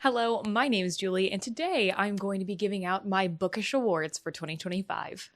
Hello, my name is Julie, and today I'm going to be giving out my Bookish Awards for 2025.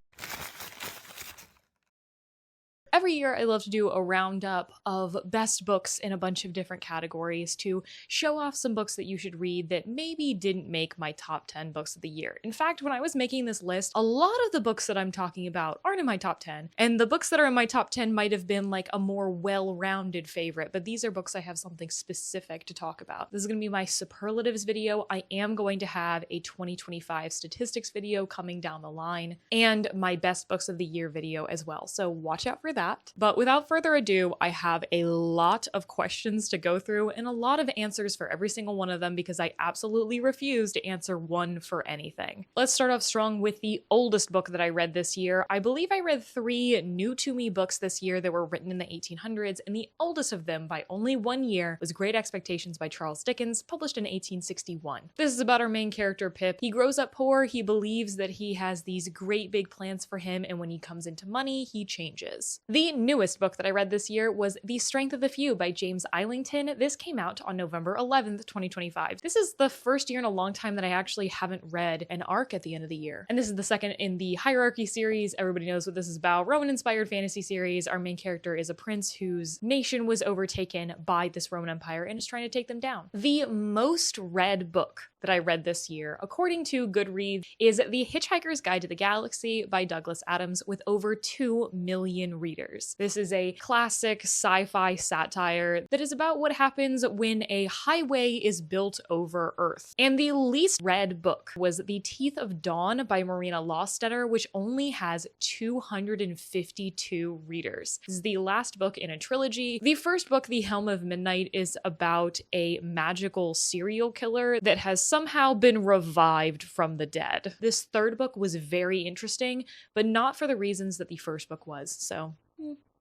Every year I love to do a roundup of best books in a bunch of different categories to show off some books that you should read that maybe didn't make my top 10 books of the year. In fact, when I was making this list, a lot of the books that I'm talking about aren't in my top 10, and the books that are in my top 10 might have been like a more well-rounded favorite, but these are books I have something specific to talk about. This is going to be my superlatives video. I am going to have a 2025 statistics video coming down the line, and my best books of the year video as well, so watch out for that. But without further ado, I have a lot of questions to go through and a lot of answers for every single one of them because I absolutely refuse to answer one for anything. Let's start off strong with the oldest book that I read this year. I believe I read 3 new to me books this year that were written in the 1800s, and the oldest of them by only 1 year was Great Expectations by Charles Dickens, published in 1861. This is about our main character, Pip. He grows up poor, he believes that he has these great big plans for him, and when he comes into money, he changes. The newest book that I read this year was The Strength of the Few by James Islington. This came out on November 11th, 2025. This is the first year in a long time that I actually haven't read an arc at the end of the year. And this is the second in the Hierarchy series. Everybody knows what this is about. Roman-inspired fantasy series. Our main character is a prince whose nation was overtaken by this Roman Empire and is trying to take them down. The most read book that I read this year, according to Goodreads, is The Hitchhiker's Guide to the Galaxy by Douglas Adams with over 2 million readers. This is a classic sci-fi satire that is about what happens when a highway is built over Earth. And the least read book was The Teeth of Dawn by Marina Lostetter, which only has 252 readers. This is the last book in a trilogy. The first book, The Helm of Midnight, is about a magical serial killer that has somehow been revived from the dead. This third book was very interesting, but not for the reasons that the first book was, so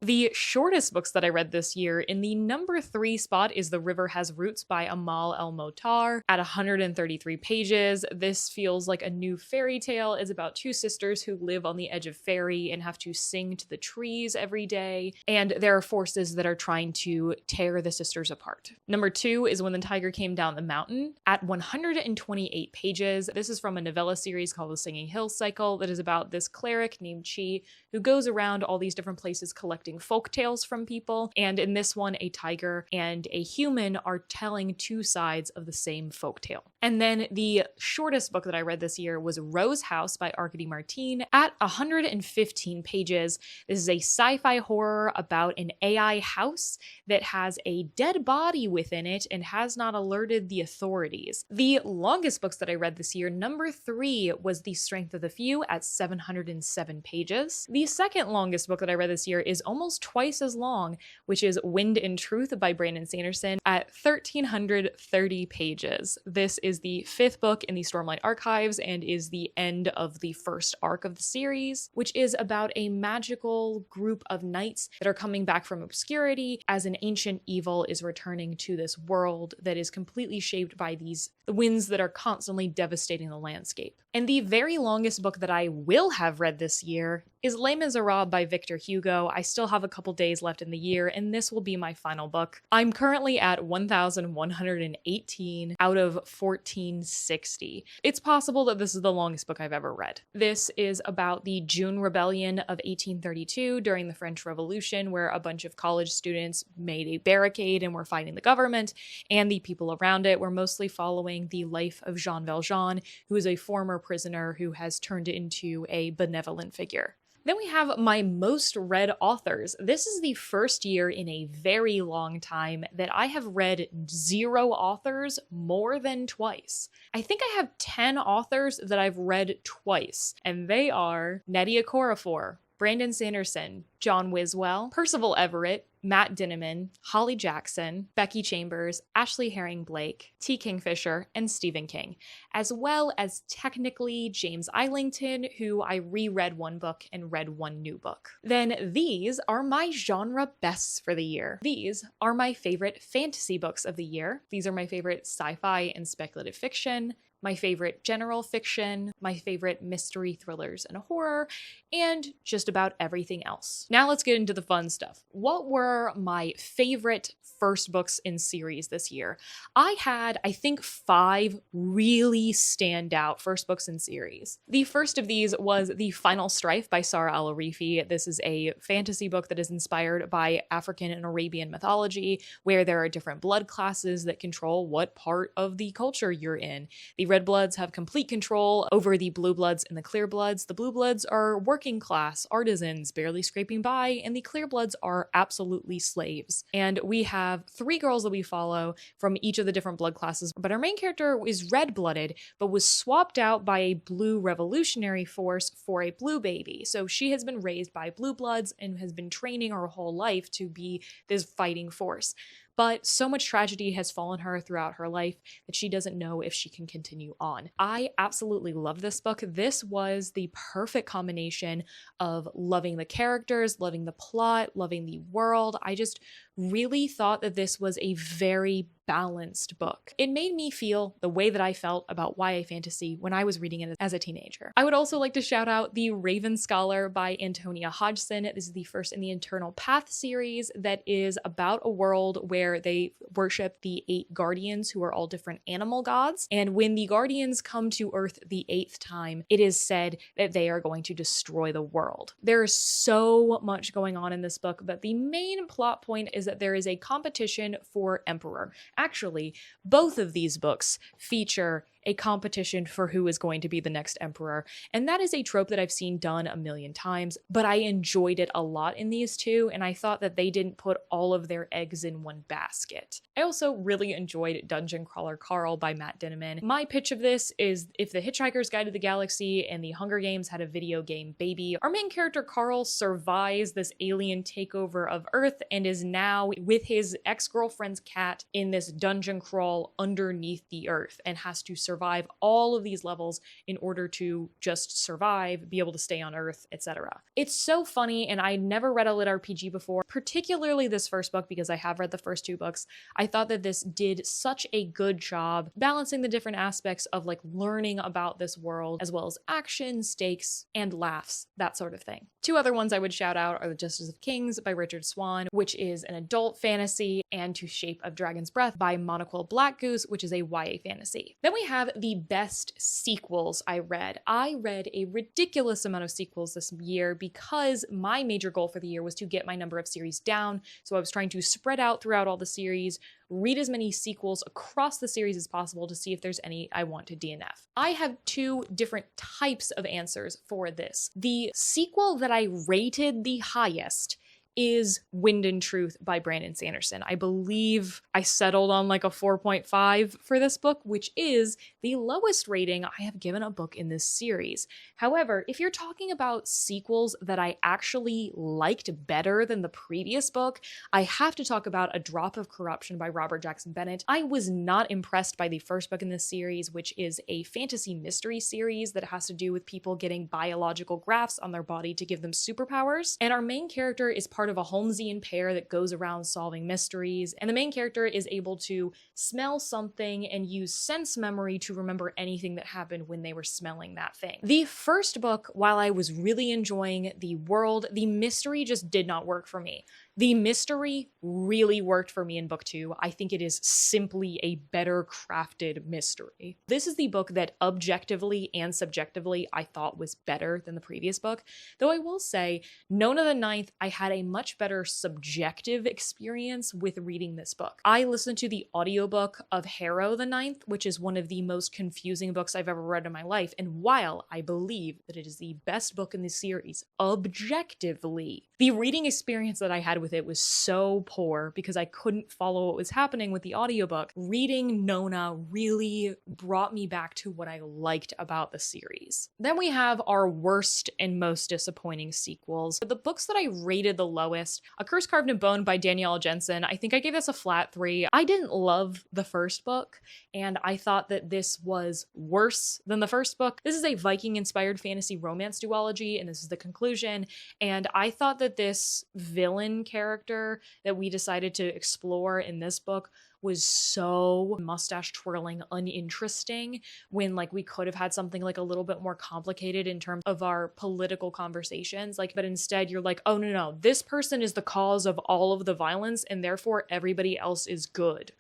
The shortest books that I read this year, in the number 3 spot is The River Has Roots by Amal El-Mohtar at 133 pages. This feels like a new fairy tale. It's about 2 sisters who live on the edge of fairy and have to sing to the trees every day, and there are forces that are trying to tear the sisters apart. Number 2 is When the Tiger Came Down the Mountain at 128 pages. This is from a novella series called The Singing Hills Cycle that is about this cleric named Chi who goes around all these different places collecting folk tales from people, and in this one a tiger and a human are telling 2 sides of the same folk tale. And then the shortest book that I read this year was Rose House by Arkady Martine at 115 pages. This is a sci-fi horror about an AI house that has a dead body within it and has not alerted the authorities. The longest books that I read this year, number 3 was The Strength of the Few at 707 pages. The second longest book that I read this year is almost twice as long, which is Wind and Truth by Brandon Sanderson at 1,330 pages. This is the 5th book in the Stormlight Archives and is the end of the first arc of the series, which is about a magical group of knights that are coming back from obscurity as an ancient evil is returning to this world that is completely shaped by the winds that are constantly devastating the landscape. And the very longest book that I will have read this year is Les Miserables by Victor Hugo. I still have a couple days left in the year, and this will be my final book. I'm currently at 1,118 out of 1,460. It's possible that this is the longest book I've ever read. This is about the June Rebellion of 1832 during the French Revolution, where a bunch of college students made a barricade and were fighting the government, and the people around it were mostly following the life of Jean Valjean, who is a former prisoner who has turned into a benevolent figure. Then we have my most read authors. This is the first year in a very long time that I have read 0 authors more than twice. I think I have 10 authors that I've read twice, and they are Nnedi Okorafor, Brandon Sanderson, John Wiswell, Percival Everett, Matt Dinniman, Holly Jackson, Becky Chambers, Ashley Herring Blake, T. Kingfisher, and Stephen King, as well as technically James Islington, who I reread 1 book and read 1 new book. Then these are my genre bests for the year. These are my favorite fantasy books of the year. These are my favorite sci-fi and speculative fiction. my favorite general fiction, my favorite mystery thrillers and horror, and just about everything else. Now let's get into the fun stuff. What were my favorite first books in series this year? I had, I think, 5 really standout first books in series. The first of these was The Final Strife by Sara Al-Arifi. This is a fantasy book that is inspired by African and Arabian mythology, where there are different blood classes that control what part of the culture you're in. The red bloods have complete control over the blue bloods and the clear bloods. The blue bloods are working class artisans barely scraping by, and the clear bloods are absolutely slaves. And we have 3 girls that we follow from each of the different blood classes, but our main character is red-blooded, but was swapped out by a blue revolutionary force for a blue baby. So she has been raised by blue bloods and has been training her whole life to be this fighting force. But so much tragedy has fallen her throughout her life that she doesn't know if she can continue on. I absolutely love this book. This was the perfect combination of loving the characters, loving the plot, loving the world. I just really thought that this was a very balanced book. It made me feel the way that I felt about YA fantasy when I was reading it as a teenager. I would also like to shout out The Raven Scholar by Antonia Hodgson. This is the first in the Internal Path series that is about a world where they worship the 8 guardians who are all different animal gods. And when the guardians come to Earth the 8th time, it is said that they are going to destroy the world. There is so much going on in this book, but the main plot point is that there is a competition for emperor. Actually, both of these books feature a competition for who is going to be the next emperor. And that is a trope that I've seen done a million times, but I enjoyed it a lot in these 2, and I thought that they didn't put all of their eggs in one basket. I also really enjoyed Dungeon Crawler Carl by Matt Dinneman. My pitch of this is if The Hitchhiker's Guide to the Galaxy and The Hunger Games had a video game baby, our main character Carl survives this alien takeover of Earth and is now with his ex-girlfriend's cat in this dungeon crawl underneath the Earth and has to survive all of these levels in order to just survive, be able to stay on Earth, etc. It's so funny, and I never read a lit RPG before, particularly this first book because I have read the first 2 books. I thought that this did such a good job balancing the different aspects of like learning about this world, as well as action, stakes, and laughs, that sort of thing. 2 other ones I would shout out are The Justice of Kings by Richard Swan, which is an adult fantasy, and To Shape of Dragon's Breath by Monocle Blackgoose, which is a YA fantasy. Then we have the best sequels I read. I read a ridiculous amount of sequels this year because my major goal for the year was to get my number of series down. So I was trying to spread out throughout all the series, read as many sequels across the series as possible to see if there's any I want to DNF. I have 2 different types of answers for this. The sequel that I rated the highest is Wind and Truth by Brandon Sanderson. I believe I settled on like a 4.5 for this book, which is the lowest rating I have given a book in this series. However, if you're talking about sequels that I actually liked better than the previous book, I have to talk about A Drop of Corruption by Robert Jackson Bennett. I was not impressed by the first book in this series, which is a fantasy mystery series that has to do with people getting biological grafts on their body to give them superpowers. And our main character is part of a Holmesian pair that goes around solving mysteries, and the main character is able to smell something and use sense memory to remember anything that happened when they were smelling that thing. The first book, while I was really enjoying the world, the mystery just did not work for me. The mystery really worked for me in book 2. I think it is simply a better crafted mystery. This is the book that objectively and subjectively I thought was better than the previous book. Though I will say, Nona the Ninth, I had a much better subjective experience with reading this book. I listened to the audiobook of Harrow the Ninth, which is one of the most confusing books I've ever read in my life. And while I believe that it is the best book in the series, objectively, the reading experience that I had with it was so poor because I couldn't follow what was happening with the audiobook. Reading Nona really brought me back to what I liked about the series. Then we have our worst and most disappointing sequels. The books that I rated the lowest, A Curse Carved in Bone by Danielle Jensen, I think I gave this a flat 3. I didn't love the first book, and I thought that this was worse than the first book. This is a Viking-inspired fantasy romance duology, and this is the conclusion, and I thought that this villain character that we decided to explore in this book was so mustache twirling uninteresting, when like we could have had something like a little bit more complicated in terms of our political conversations. Like, but instead you're like, oh no, this person is the cause of all of the violence and therefore everybody else is good.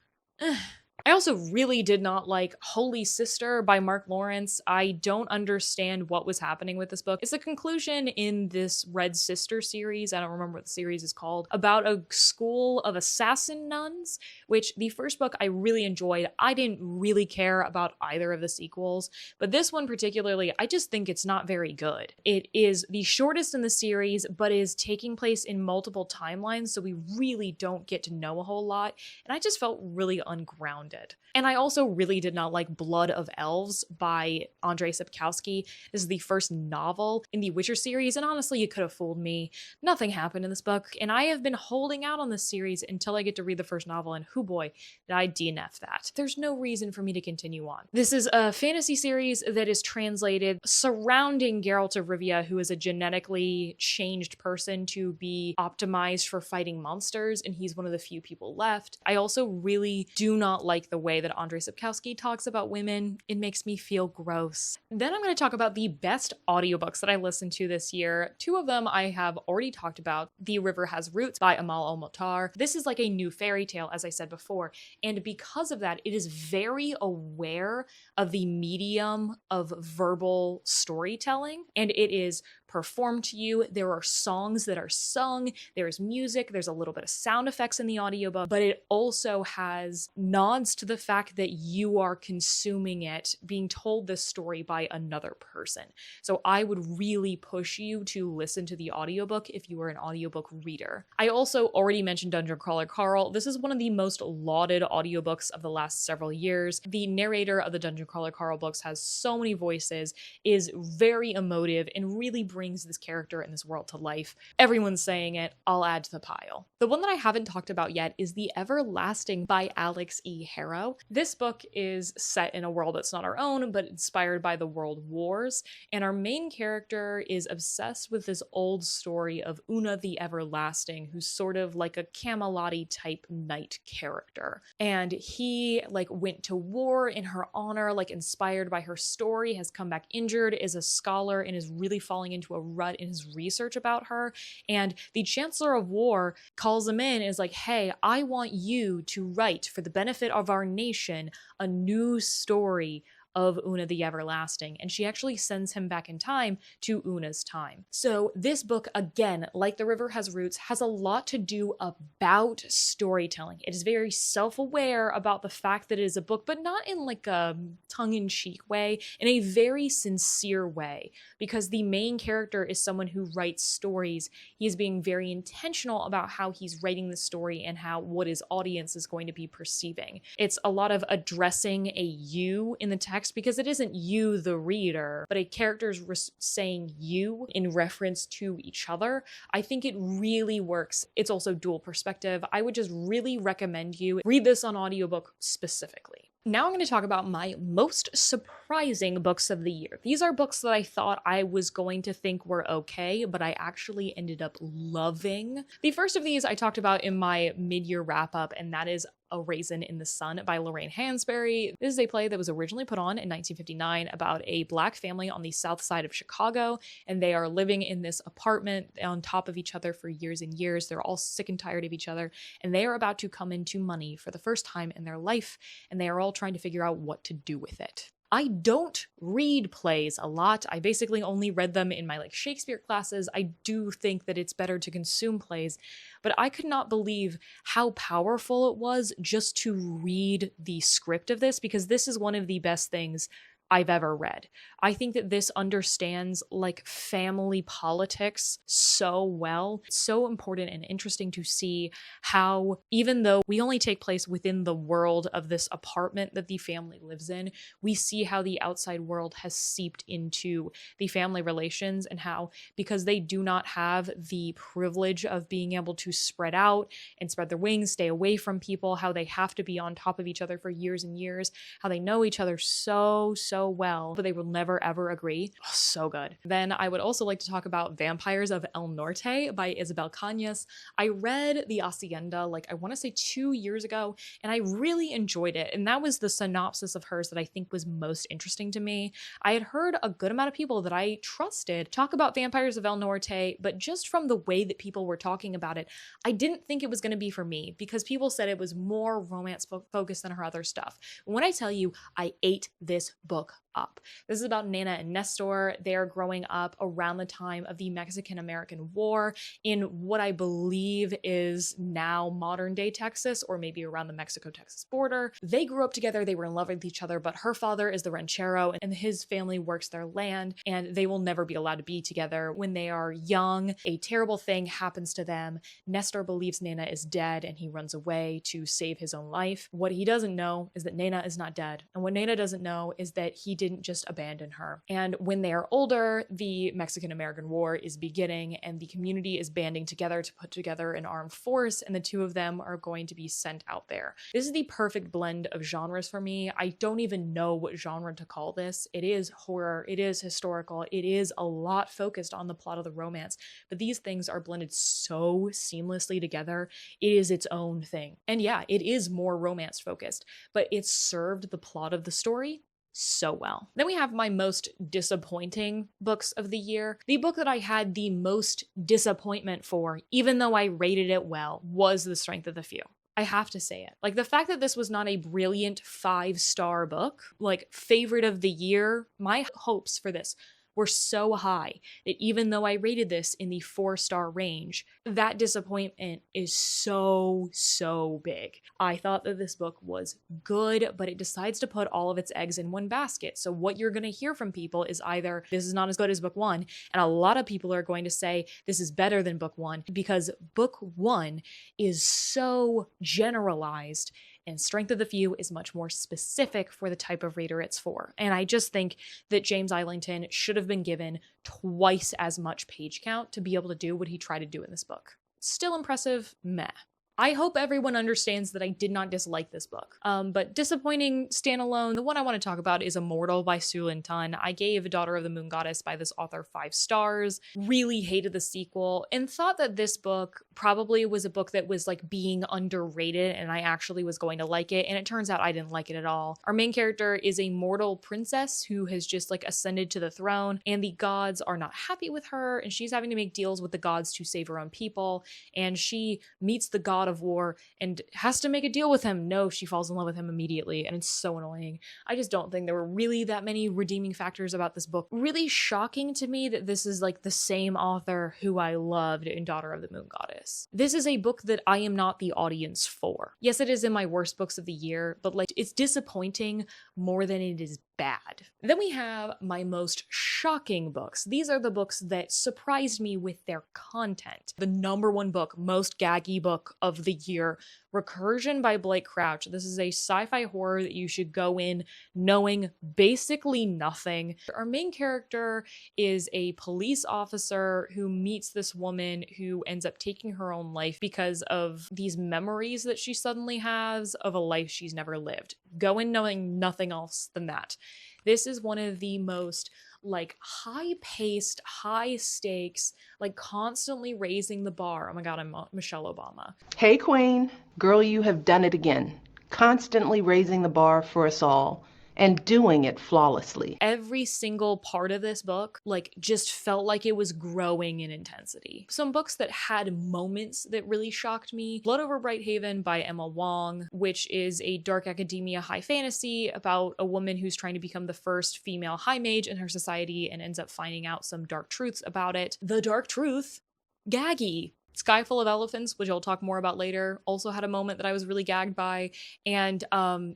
I also really did not like Holy Sister by Mark Lawrence. I don't understand what was happening with this book. It's a conclusion in this Red Sister series, I don't remember what the series is called, about a school of assassin nuns, which the first book I really enjoyed. I didn't really care about either of the sequels, but this one particularly, I just think it's not very good. It is the shortest in the series, but is taking place in multiple timelines, so we really don't get to know a whole lot, and I just felt really ungrounded. And I also really did not like Blood of Elves by Andrzej Sapkowski. This is the first novel in the Witcher series, and honestly, you could have fooled me. Nothing happened in this book, and I have been holding out on this series until I get to read the first novel, and hoo boy, did I DNF that. There's no reason for me to continue on. This is a fantasy series that is translated surrounding Geralt of Rivia, who is a genetically changed person to be optimized for fighting monsters, and he's one of the few people left. I also really do not like the way that Andrzej Sapkowski talks about women. It makes me feel gross. Then I'm going to talk about the best audiobooks that I listened to this year. Two of them I have already talked about. The River Has Roots by Amal Al-Mohtar. This is like a new fairy tale, as I said before, and because of that, it is very aware of the medium of verbal storytelling, and it is performed to you. There are songs that are sung, there's music, there's a little bit of sound effects in the audiobook, but it also has nods to the fact that you are consuming it, being told this story by another person. So I would really push you to listen to the audiobook if you are an audiobook reader. I also already mentioned Dungeon Crawler Carl. This is one of the most lauded audiobooks of the last several years. The narrator of the Dungeon Crawler Carl books has so many voices, is very emotive, and really brings this character and this world to life. Everyone's saying it, I'll add to the pile. The one that I haven't talked about yet is The Everlasting by Alex E. Harrow. This book is set in a world that's not our own, but inspired by the World Wars, and our main character is obsessed with this old story of Una the Everlasting, who's sort of like a Camelot-y type knight character. And he like went to war in her honor, like inspired by her story, has come back injured, is a scholar, and is really falling into a rut in his research about her. And the Chancellor of War calls him in and is like, hey, I want you to write, for the benefit of our nation, a new story of Una the Everlasting, and she actually sends him back in time to Una's time. So this book, again, like The River Has Roots, has a lot to do about storytelling. It is very self-aware about the fact that it is a book, but not in like a tongue-in-cheek way, in a very sincere way, because the main character is someone who writes stories. He is being very intentional about how he's writing the story and how what his audience is going to be perceiving. It's a lot of addressing a you in the text, because it isn't you, the reader, but a character's saying you in reference to each other. I think it really works. It's also dual perspective. I would just really recommend you read this on audiobook specifically. Now I'm going to talk about my most surprising books of the year. These are books that I thought I was going to think were okay, but I actually ended up loving. The first of these I talked about in my mid-year wrap-up, and that is A Raisin in the Sun by Lorraine Hansberry. This is a play that was originally put on in 1959 about a Black family on the south side of Chicago, and they are living in this apartment on top of each other for years and years. They're all sick and tired of each other, and they are about to come into money for the first time in their life, and they are all trying to figure out what to do with it. I don't read plays a lot. I basically only read them in my like Shakespeare classes. I do think that it's better to consume plays, but I could not believe how powerful it was just to read the script of this, because this is one of the best things I've ever read. I think that this understands like family politics so well. It's so important and interesting to see how, even though we only take place within the world of this apartment that the family lives in, we see how the outside world has seeped into the family relations, and how, because they do not have the privilege of being able to spread out and spread their wings, stay away from people, how they have to be on top of each other for years and years, how they know each other so so well, but they will never ever agree. Oh, so good. Then I would also like to talk about Vampires of El Norte by Isabel Cañas. I read The Hacienda, like I want to say 2 years ago, and I really enjoyed it. And that was the synopsis of hers that I think was most interesting to me. I had heard a good amount of people that I trusted talk about Vampires of El Norte, but just from the way that people were talking about it, I didn't think it was going to be for me because people said it was more romance focused than her other stuff. When I tell you, I ate this book up. This is about Nana and Nestor. They're growing up around the time of the Mexican-American War in what I believe is now modern day Texas, or maybe around the Mexico-Texas border. They grew up together, they were in love with each other, but her father is the ranchero and his family works their land, and they will never be allowed to be together. When they are young, a terrible thing happens to them. Nestor believes Nana is dead and he runs away to save his own life. What he doesn't know is that Nana is not dead. And what Nana doesn't know is that he didn't just abandon her. And when they are older, the Mexican-American War is beginning and the community is banding together to put together an armed force, and the two of them are going to be sent out there. This is the perfect blend of genres for me. I don't even know what genre to call this. It is horror, it is historical, it is a lot focused on the plot of the romance, but these things are blended so seamlessly together. It is its own thing. And yeah, it is more romance focused, but it served the plot of the story so well. Then we have my most disappointing books of the year. The book that I had the most disappointment for, even though I rated it well, was The Strength of the Few. I have to say it. Like, the fact that this was not a brilliant 5-star book, like favorite of the year, my hopes for this were so high that even though I rated this in the 4-star range, that disappointment is so big. I thought that this book was good, but it decides to put all of its eggs in one basket. So what you're going to hear from people is either this is not as good as book 1, and a lot of people are going to say this is better than book 1 because book 1 is so generalized and Strength of the Few is much more specific for the type of reader it's for. And I just think that James Islington should have been given twice as much page count to be able to do what he tried to do in this book. Still impressive, meh. I hope everyone understands that I did not dislike this book. But disappointing standalone, the one I want to talk about is Immortal by Su Lin Tun. I gave Daughter of the Moon Goddess by this author 5 stars, really hated the sequel, and thought that this book probably was a book that was like being underrated and I actually was going to like it, and it turns out I didn't like it at all. Our main character is a mortal princess who has just like ascended to the throne, and the gods are not happy with her, and she's having to make deals with the gods to save her own people, and she meets the god of war and has to make a deal with him. No, she falls in love with him immediately, and it's so annoying. I just don't think there were really that many redeeming factors about this book. Really shocking to me that this is like the same author who I loved in Daughter of the Moon Goddess. This is a book that I am not the audience for. Yes, it is in my worst books of the year, but like it's disappointing more than it is bad. Then we have my most shocking books. These are the books that surprised me with their content. The #1 book, most gaggy book of the year, Recursion by Blake Crouch. This is a sci-fi horror that you should go in knowing basically nothing. Our main character is a police officer who meets this woman who ends up taking her own life because of these memories that she suddenly has of a life she's never lived. Go in knowing nothing else than that. This is one of the most like high-paced, high-stakes, like constantly raising the bar. Oh my god, I'm Michelle Obama. Hey Queen, girl, you have done it again. Constantly raising the bar for us all and doing it flawlessly. Every single part of this book, like, just felt like it was growing in intensity. Some books that had moments that really shocked me. Blood Over Brighthaven by Emma Wong, which is a dark academia high fantasy about a woman who's trying to become the first female high mage in her society and ends up finding out some dark truths about it. The dark truth? Gaggy. Sky Full of Elephants, which I'll talk more about later, also had a moment that I was really gagged by. And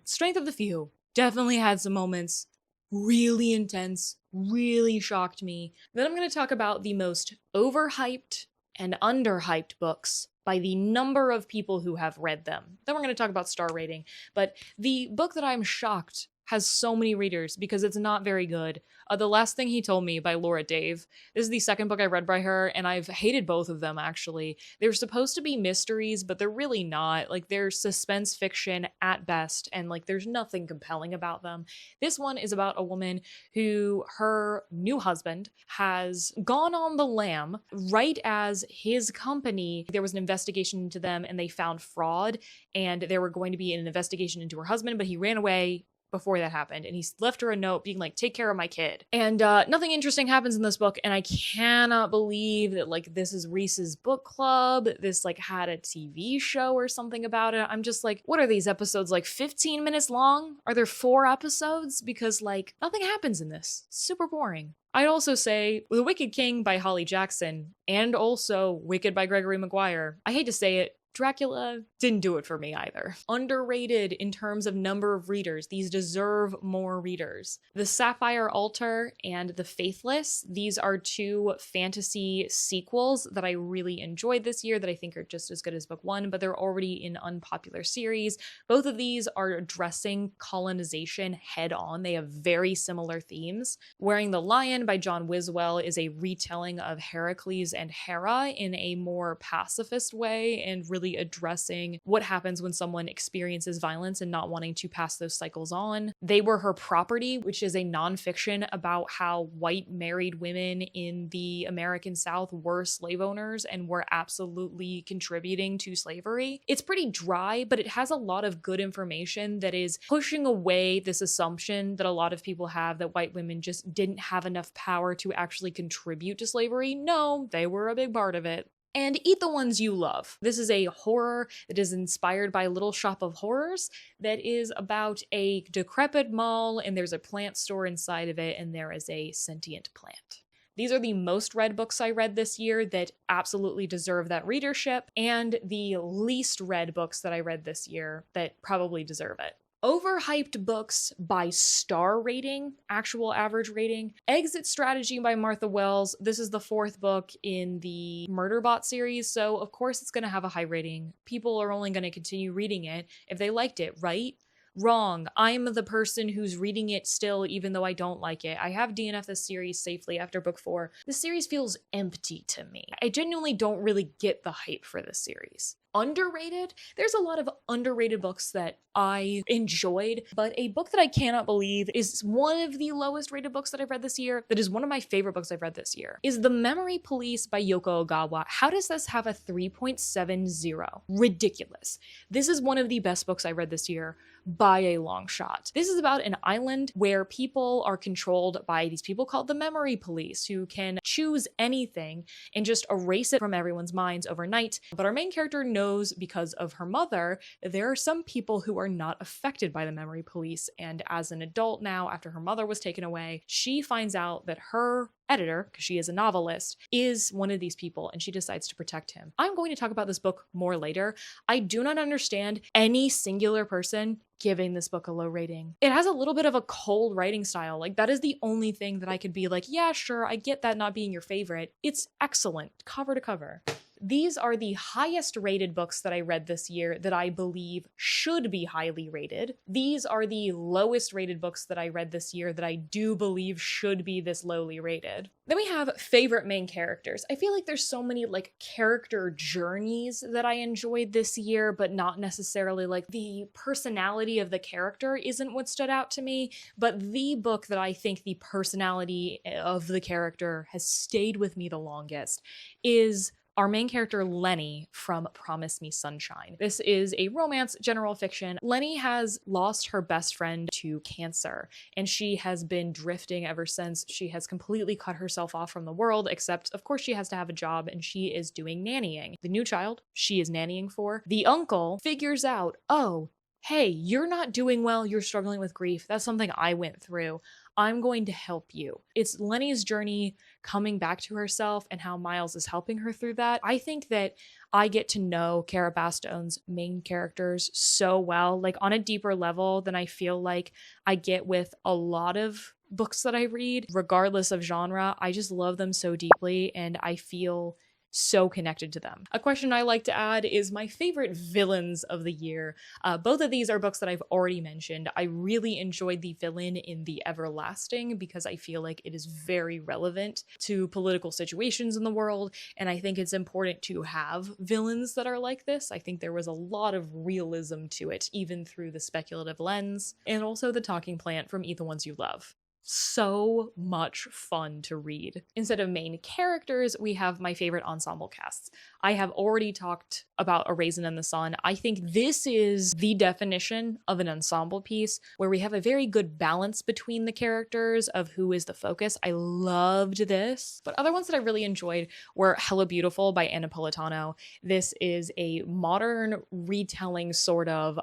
Strength of the Few definitely had some moments really intense, really shocked me. Then I'm going to talk about the most overhyped and underhyped books by the number of people who have read them. Then we're going to talk about star rating. But the book that I'm shocked has so many readers because it's not very good. The Last Thing He Told Me by Laura Dave. This is the second book I read by her, and I've hated both of them actually. They're supposed to be mysteries, but they're really not. Like, they're suspense fiction at best, and like there's nothing compelling about them. This one is about a woman who her new husband has gone on the lam right as his company, there was an investigation into them and they found fraud, and there were going to be an investigation into her husband, but he ran away before that happened, and he left her a note being like, take care of my kid. And nothing interesting happens in this book, and I cannot believe that like this is Reese's book club, this like had a TV show or something about it. I'm just like, what are these episodes, like 15 minutes long? Are there 4 episodes? Because like nothing happens in this. It's super boring. I'd also say The Wicked King by Holly Jackson, and also Wicked by Gregory Maguire. I hate to say it, Dracula didn't do it for me either. Underrated in terms of number of readers. These deserve more readers. The Sapphire Altar and The Faithless, these are 2 fantasy sequels that I really enjoyed this year that I think are just as good as book 1, but they're already in unpopular series. Both of these are addressing colonization head on. They have very similar themes. Wearing the Lion by John Wiswell is a retelling of Heracles and Hera in a more pacifist way, and really addressing what happens when someone experiences violence and not wanting to pass those cycles on. They Were Her Property, which is a nonfiction about how white married women in the American South were slave owners and were absolutely contributing to slavery. It's pretty dry, but it has a lot of good information that is pushing away this assumption that a lot of people have that white women just didn't have enough power to actually contribute to slavery. No, they were a big part of it. And Eat the Ones You Love. This is a horror that is inspired by Little Shop of Horrors that is about a decrepit mall, and there's a plant store inside of it, and there is a sentient plant. These are the most read books I read this year that absolutely deserve that readership, and the least read books that I read this year that probably deserve it. Overhyped books by star rating, actual average rating. Exit Strategy by Martha Wells. This is the 4th book in the Murderbot series, so of course it's going to have a high rating. People are only going to continue reading it if they liked it, right? Wrong. I'm the person who's reading it still, even though I don't like it. I have DNF this series safely after book 4. The series feels empty to me. I genuinely don't really get the hype for this series. Underrated? There's a lot of underrated books that I enjoyed, but a book that I cannot believe is one of the lowest rated books that I've read this year, that is one of my favorite books I've read this year, is The Memory Police by Yoko Ogawa. How does this have a 3.70? Ridiculous. This is one of the best books I read this year by a long shot. This is about an island where people are controlled by these people called the Memory Police, who can choose anything and just erase it from everyone's minds overnight. But our main character knows, because of her mother, that there are some people who are not affected by the Memory Police, and as an adult now, after her mother was taken away, she finds out that her editor, because she is a novelist, is one of these people, and she decides to protect him. I'm going to talk about this book more later. I do not understand any singular person giving this book a low rating. It has a little bit of a cold writing style. Like, that is the only thing that I could be like, yeah, sure, I get that not being your favorite. It's excellent, cover to cover. These are the highest rated books that I read this year that I believe should be highly rated. These are the lowest rated books that I read this year that I do believe should be this lowly rated. Then we have favorite main characters. I feel like there's so many like character journeys that I enjoyed this year, but not necessarily like the personality of the character isn't what stood out to me. But the book that I think the personality of the character has stayed with me the longest is our main character, Lenny, from Promise Me Sunshine. This is a romance general fiction. Lenny has lost her best friend to cancer, and she has been drifting ever since. She has completely cut herself off from the world, except, of course, she has to have a job, and she is doing nannying. The new child she is nannying for, the uncle, figures out, oh, hey, you're not doing well, you're struggling with grief. That's something I went through. I'm going to help you. It's Lenny's journey coming back to herself and how Miles is helping her through that. I think that I get to know Cara Bastone's main characters so well, like on a deeper level than I feel like I get with a lot of books that I read, regardless of genre. I just love them so deeply, and I feel so connected to them. A question I like to add is my favorite villains of the year. Both of these are books that I've already mentioned. I really enjoyed the villain in The Everlasting because I feel like it is very relevant to political situations in the world, and I think it's important to have villains that are like this. I think there was a lot of realism to it, even through the speculative lens, and also The Talking Plant from Eat the Ones You Love. So much fun to read. Instead of main characters, we have my favorite ensemble casts. I have already talked about A Raisin in the Sun. I think this is the definition of an ensemble piece where we have a very good balance between the characters of who is the focus. I loved this. But other ones that I really enjoyed were Hella Beautiful by Anna Napolitano. This is a modern retelling sort of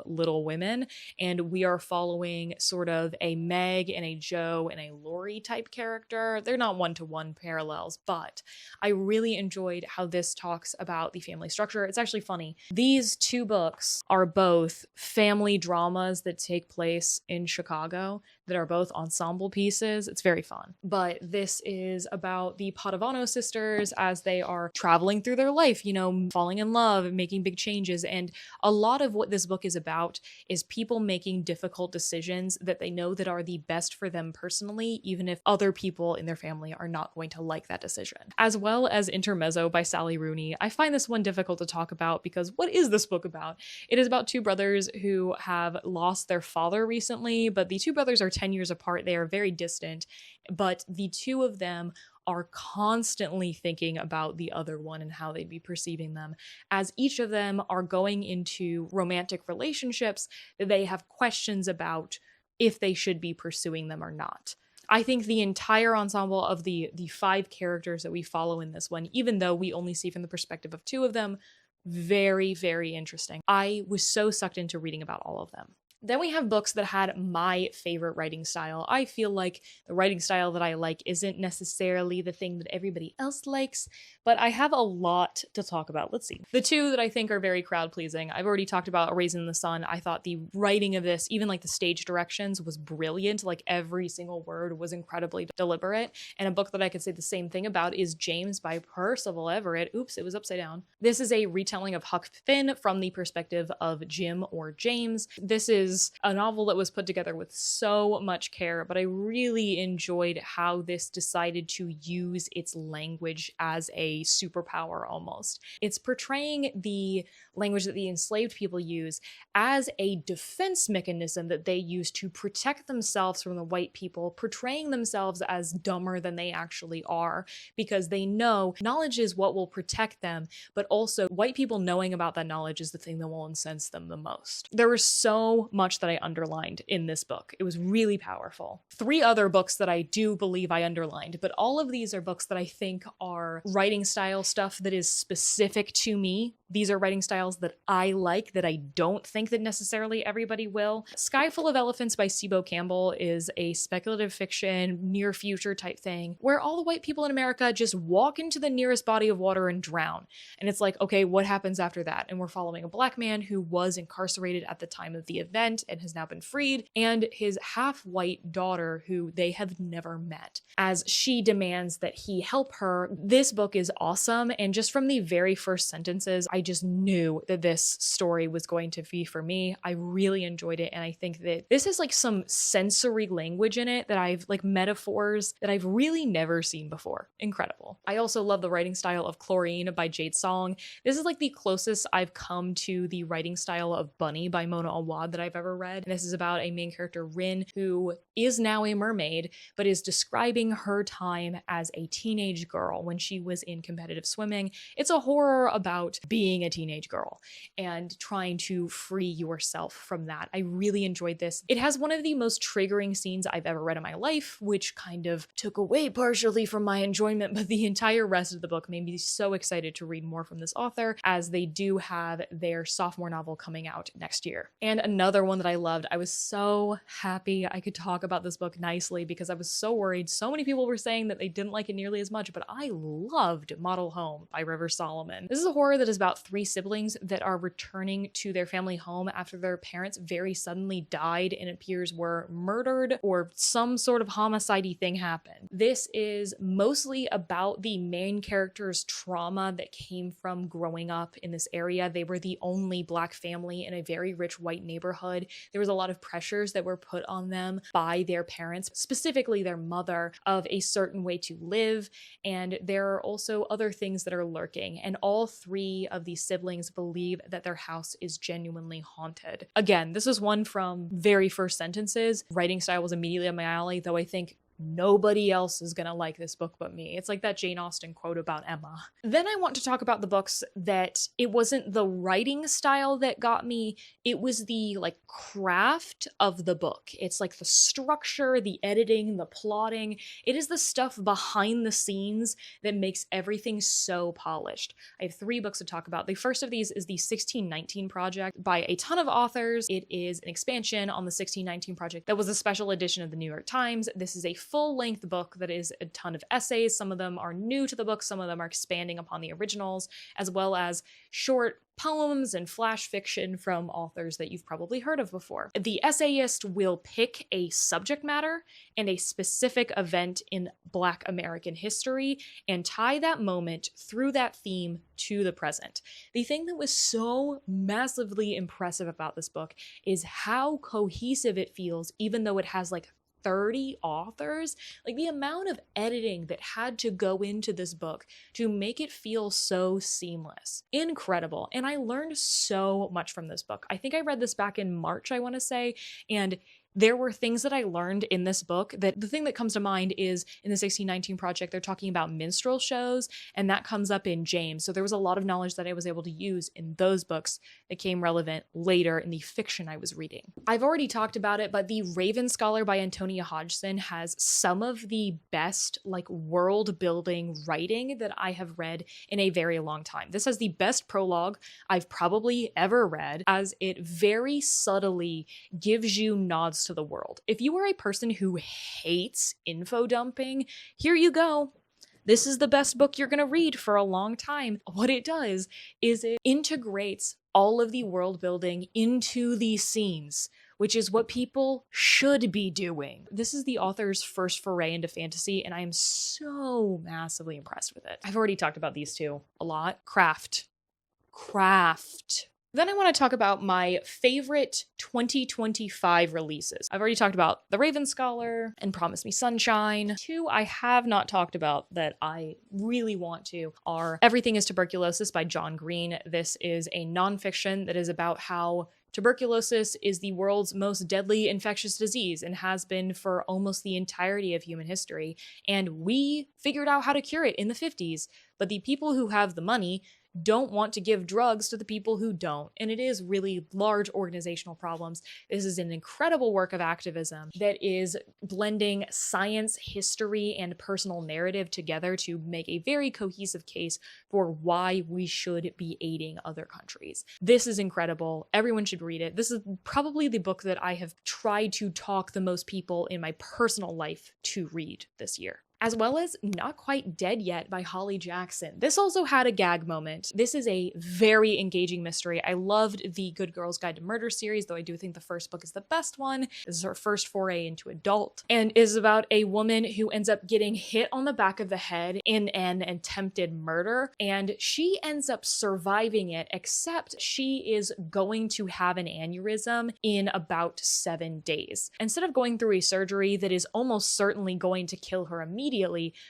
Little Women, and we are following sort of a Meg and a Jo and a Lori type character. They're not one-to-one parallels, but I really enjoyed how this talks about the family structure. It's actually funny. These two books are both family dramas that take place in Chicago that are both ensemble pieces. It's very fun. But this is about the Padavano sisters as they are traveling through their life, falling in love and making big changes. And a lot of what this book is about is people making difficult decisions that they know that are the best for them personally, even if other people in their family are not going to like that decision. As well as Intermezzo by Sally Rooney. I find this one difficult to talk about because what is this book about? It is about two brothers who have lost their father recently, but the two brothers are 10 years apart. They are very distant, but the two of them are constantly thinking about the other one and how they'd be perceiving them, as each of them are going into romantic relationships that they have questions about if they should be pursuing them or not. I think the entire ensemble of the 5 characters that we follow in this one, even though we only see from the perspective of 2 of them, very, very interesting. I was so sucked into reading about all of them. Then we have books that had my favorite writing style. I feel like the writing style that I like isn't necessarily the thing that everybody else likes, but I have a lot to talk about. Let's see. The 2 that I think are very crowd-pleasing, I've already talked about A Raisin in the Sun. I thought the writing of this, even like the stage directions, was brilliant. Like every single word was incredibly deliberate. And a book that I could say the same thing about is James by Percival Everett. Oops, it was upside down. This is a retelling of Huck Finn from the perspective of Jim or James. This is a novel that was put together with so much care, but I really enjoyed how this decided to use its language as a superpower almost. It's portraying the language that the enslaved people use as a defense mechanism that they use to protect themselves from the white people, portraying themselves as dumber than they actually are, because they know knowledge is what will protect them, but also white people knowing about that knowledge is the thing that will incense them the most. There was so much that I underlined in this book. It was really powerful. 3 other books that I do believe I underlined, but all of these are books that I think are writing style stuff that is specific to me. These are writing styles that I like that I don't think that necessarily everybody will. Sky Full of Elephants by Sibo Campbell is a speculative fiction, near future type thing where all the white people in America just walk into the nearest body of water and drown. And it's like, okay, what happens after that? And we're following a black man who was incarcerated at the time of the event and has now been freed, and his half-white daughter who they have never met, as she demands that he help her. This book is awesome, and just from the very first sentences, I just knew that this story was going to be for me. I really enjoyed it, and I think that this is like some sensory language in it that I've like metaphors that I've really never seen before. Incredible. I also love the writing style of Chlorine by Jade Song. This is like the closest I've come to the writing style of Bunny by Mona Awad that I've ever read. This is about a main character, Rin, who is now a mermaid, but is describing her time as a teenage girl when she was in competitive swimming. It's a horror about being a teenage girl and trying to free yourself from that. I really enjoyed this. It has one of the most triggering scenes I've ever read in my life, which kind of took away partially from my enjoyment, but the entire rest of the book made me so excited to read more from this author, as they do have their sophomore novel coming out next year. And another one that I loved, I was so happy I could talk about this book nicely because I was so worried. So many people were saying that they didn't like it nearly as much, but I loved Model Home by River Solomon. This is a horror that is about about three siblings that are returning to their family home after their parents very suddenly died and it appears were murdered or some sort of homicide-y thing happened. This is mostly about the main character's trauma that came from growing up in this area. They were the only Black family in a very rich white neighborhood. There was a lot of pressures that were put on them by their parents, specifically their mother, of a certain way to live. And there are also other things that are lurking. And all three of these siblings believe that their house is genuinely haunted. Again, this is one from very first sentences. Writing style was immediately on my alley, though I think nobody else is gonna like this book but me. It's like that Jane Austen quote about Emma. Then I want to talk about the books that it wasn't the writing style that got me, it was the craft of the book. It's like the structure, the editing, the plotting. It is the stuff behind the scenes that makes everything so polished. I have three books to talk about. The first of these is the 1619 Project by a ton of authors. It is an expansion on the 1619 Project that was a special edition of the New York Times. This is a full-length book that is a ton of essays. Some of them are new to the book, some of them are expanding upon the originals, as well as short poems and flash fiction from authors that you've probably heard of before. The essayist will pick a subject matter and a specific event in Black American history and tie that moment through that theme to the present. The thing that was so massively impressive about this book is how cohesive it feels, even though it has 30 authors. The amount of editing that had to go into this book to make it feel so seamless. Incredible. And I learned so much from this book. I think I read this back in March, I want to say, and there were things that I learned in this book that the thing that comes to mind is in the 1619 Project, they're talking about minstrel shows, and that comes up in James. So there was a lot of knowledge that I was able to use in those books that came relevant later in the fiction I was reading. I've already talked about it, but The Raven Scholar by Antonia Hodgson has some of the best world building writing that I have read in a very long time. This has the best prologue I've probably ever read, as it very subtly gives you nods to the world. If you are a person who hates info dumping, here you go. This is the best book you're going to read for a long time. What it does is it integrates all of the world building into these scenes, which is what people should be doing. This is the author's first foray into fantasy, and I am so massively impressed with it. I've already talked about these two a lot. Craft. Then I want to talk about my favorite 2025 releases. I've already talked about The Raven Scholar and Promise Me Sunshine. Two I have not talked about that I really want to are Everything is Tuberculosis by John Green. This is a nonfiction that is about how tuberculosis is the world's most deadly infectious disease and has been for almost the entirety of human history. And we figured out how to cure it in the 50s, but the people who have the money don't want to give drugs to the people who don't. And it is really large organizational problems. This is an incredible work of activism that is blending science, history, and personal narrative together to make a very cohesive case for why we should be aiding other countries. This is incredible. Everyone should read it. This is probably the book that I have tried to talk the most people in my personal life to read this year. As well as Not Quite Dead Yet by Holly Jackson. This also had a gag moment. This is a very engaging mystery. I loved the Good Girl's Guide to Murder series, though I do think the first book is the best one. This is her first foray into adult, and is about a woman who ends up getting hit on the back of the head in an attempted murder, and she ends up surviving it, except she is going to have an aneurysm in about 7 days. Instead of going through a surgery that is almost certainly going to kill her immediately,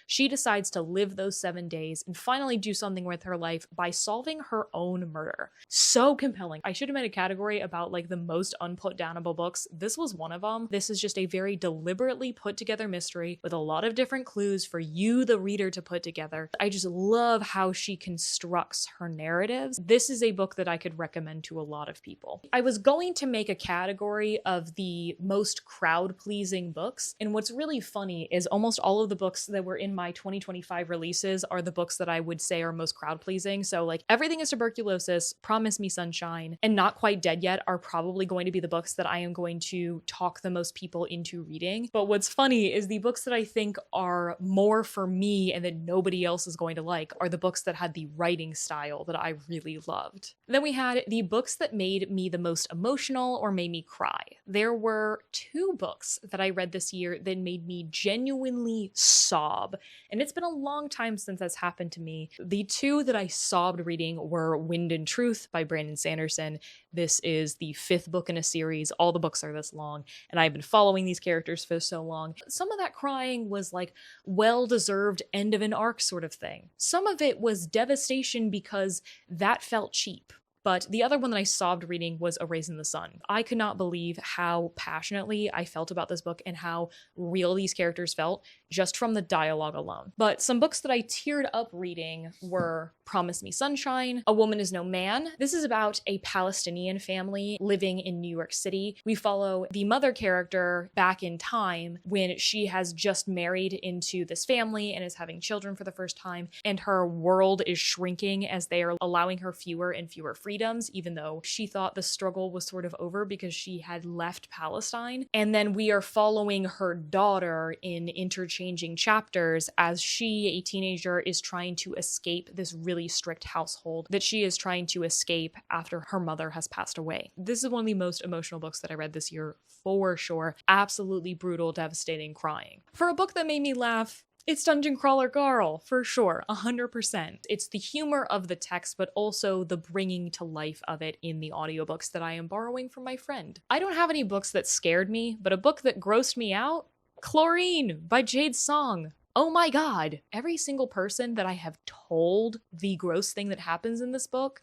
she decides to live those 7 days and finally do something with her life by solving her own murder. So compelling. I should have made a category about the most unputdownable books. This was one of them. This is just a very deliberately put together mystery with a lot of different clues for you, the reader, to put together. I just love how she constructs her narratives. This is a book that I could recommend to a lot of people. I was going to make a category of the most crowd-pleasing books, and what's really funny is almost all of the books books that were in my 2025 releases are the books that I would say are most crowd pleasing. So like Everything is Tuberculosis, Promise Me Sunshine, and Not Quite Dead Yet are probably going to be the books that I am going to talk the most people into reading. But what's funny is the books that I think are more for me and that nobody else is going to like are the books that had the writing style that I really loved. Then we had the books that made me the most emotional or made me cry. There were 2 books that I read this year that made me genuinely sob. And it's been a long time since that's happened to me. The 2 that I sobbed reading were Wind and Truth by Brandon Sanderson. This is the 5th book in a series. All the books are this long, and I've been following these characters for so long. Some of that crying was like well-deserved end of an arc sort of thing. Some of it was devastation because that felt cheap. But the other one that I sobbed reading was A Raise in the Sun. I could not believe how passionately I felt about this book and how real these characters felt just from the dialogue alone. But some books that I teared up reading were Promise Me Sunshine, A Woman Is No Man. This is about a Palestinian family living in New York City. We follow the mother character back in time when she has just married into this family and is having children for the first time, and her world is shrinking as they are allowing her fewer and fewer freedoms, even though she thought the struggle was sort of over because she had left Palestine. And then we are following her daughter in interchanging chapters as she, a teenager, is trying to escape this really strict household that she is trying to escape after her mother has passed away. This is one of the most emotional books that I read this year, for sure. Absolutely brutal, devastating, crying. For a book that made me laugh, it's Dungeon Crawler Carl, for sure, 100%. It's the humor of the text, but also the bringing to life of it in the audiobooks that I am borrowing from my friend. I don't have any books that scared me, but a book that grossed me out? Chlorine by Jade Song. Oh my god, every single person that I have told the gross thing that happens in this book,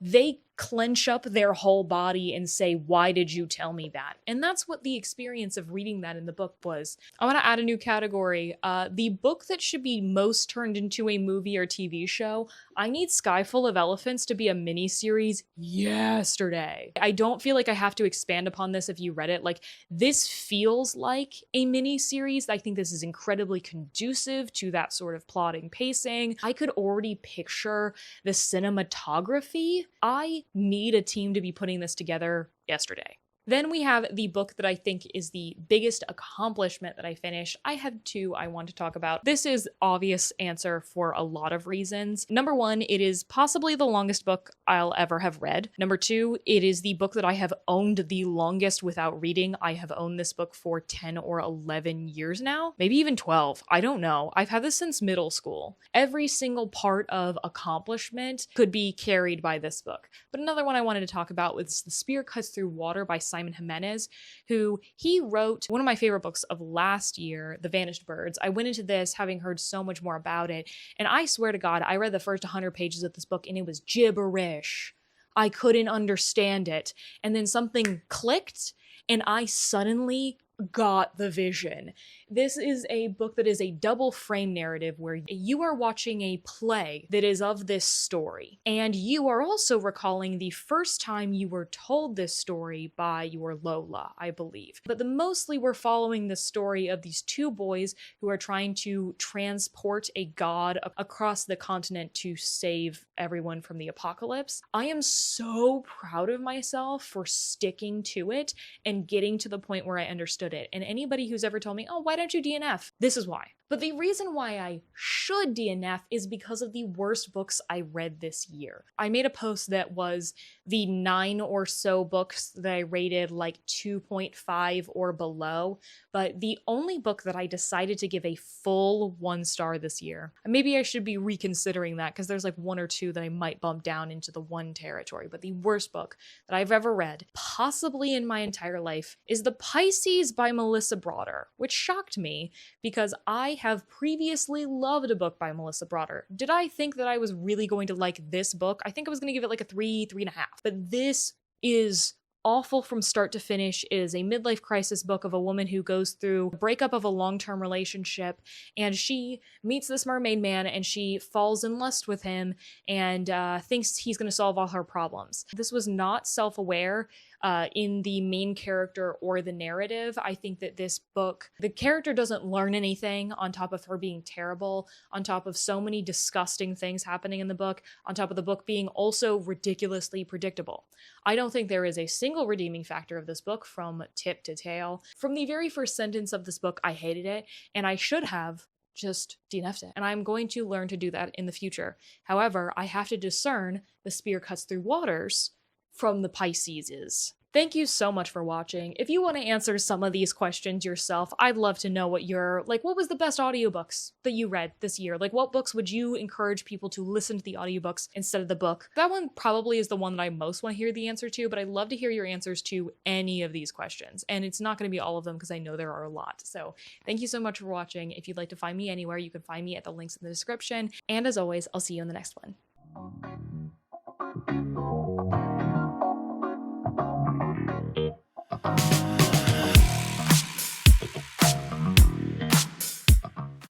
they clench up their whole body and say, why did you tell me that? And that's what the experience of reading that in the book was. I want to add a new category. The book that should be most turned into a movie or TV show. I need Sky Full of Elephants to be a miniseries yesterday. I don't feel like I have to expand upon this if you read it. Like, this feels like a miniseries. I think this is incredibly conducive to that sort of plotting pacing. I could already picture the cinematography. I need a team to be putting this together yesterday. Then we have the book that I think is the biggest accomplishment that I finished. I have 2 I want to talk about. This is obvious answer for a lot of reasons. Number 1, it is possibly the longest book I'll ever have read. Number 2, it is the book that I have owned the longest without reading. I have owned this book for 10 or 11 years now, maybe even 12. I don't know. I've had this since middle school. Every single part of accomplishment could be carried by this book. But another one I wanted to talk about was The Spear Cuts Through Water by Simon Jimenez, who he wrote one of my favorite books of last year, The Vanished Birds. I went into this having heard so much more about it, and I swear to God, I read the first 100 pages of this book and it was gibberish. I couldn't understand it. And then something clicked and I suddenly got the vision. This is a book that is a double frame narrative where you are watching a play that is of this story, and you are also recalling the first time you were told this story by your Lola, I believe. But mostly we're following the story of these 2 boys who are trying to transport a god across the continent to save everyone from the apocalypse. I am so proud of myself for sticking to it and getting to the point where I understood it. And anybody who's ever told me, oh, why don't you DNF? This is why. But the reason why I should DNF is because of the worst books I read this year. I made a post that was the 9 or so books that I rated like 2.5 or below, but the only book that I decided to give a full 1 star this year, maybe I should be reconsidering that because there's like 1 or 2 that I might bump down into the 1 territory, but the worst book that I've ever read, possibly in my entire life, is The Pisces by Melissa Broader, which shocked me because I have previously loved a book by Melissa Broader. Did I think that I was really going to like this book? I think I was going to give it like a 3.5. But this is awful from start to finish. It is a midlife crisis book of a woman who goes through a breakup of a long-term relationship, and she meets this mermaid man and she falls in lust with him and thinks he's going to solve all her problems. This was not self-aware. in the main character or the narrative. I think that this book, the character doesn't learn anything on top of her being terrible, on top of so many disgusting things happening in the book, on top of the book being also ridiculously predictable. I don't think there is a single redeeming factor of this book from tip to tail. From the very first sentence of this book, I hated it, and I should have just DNF'd it. And I'm going to learn to do that in the future. However, I have to discern the spear cuts through waters from the Pisceses. Thank you so much for watching. If you want to answer some of these questions yourself, I'd love to know what what was the best audiobooks that you read this year? Like, what books would you encourage people to listen to the audiobooks instead of the book? That one probably is the one that I most want to hear the answer to, but I'd love to hear your answers to any of these questions. And it's not going to be all of them because I know there are a lot. So thank you so much for watching. If you'd like to find me anywhere, you can find me at the links in the description. And as always, I'll see you in the next one.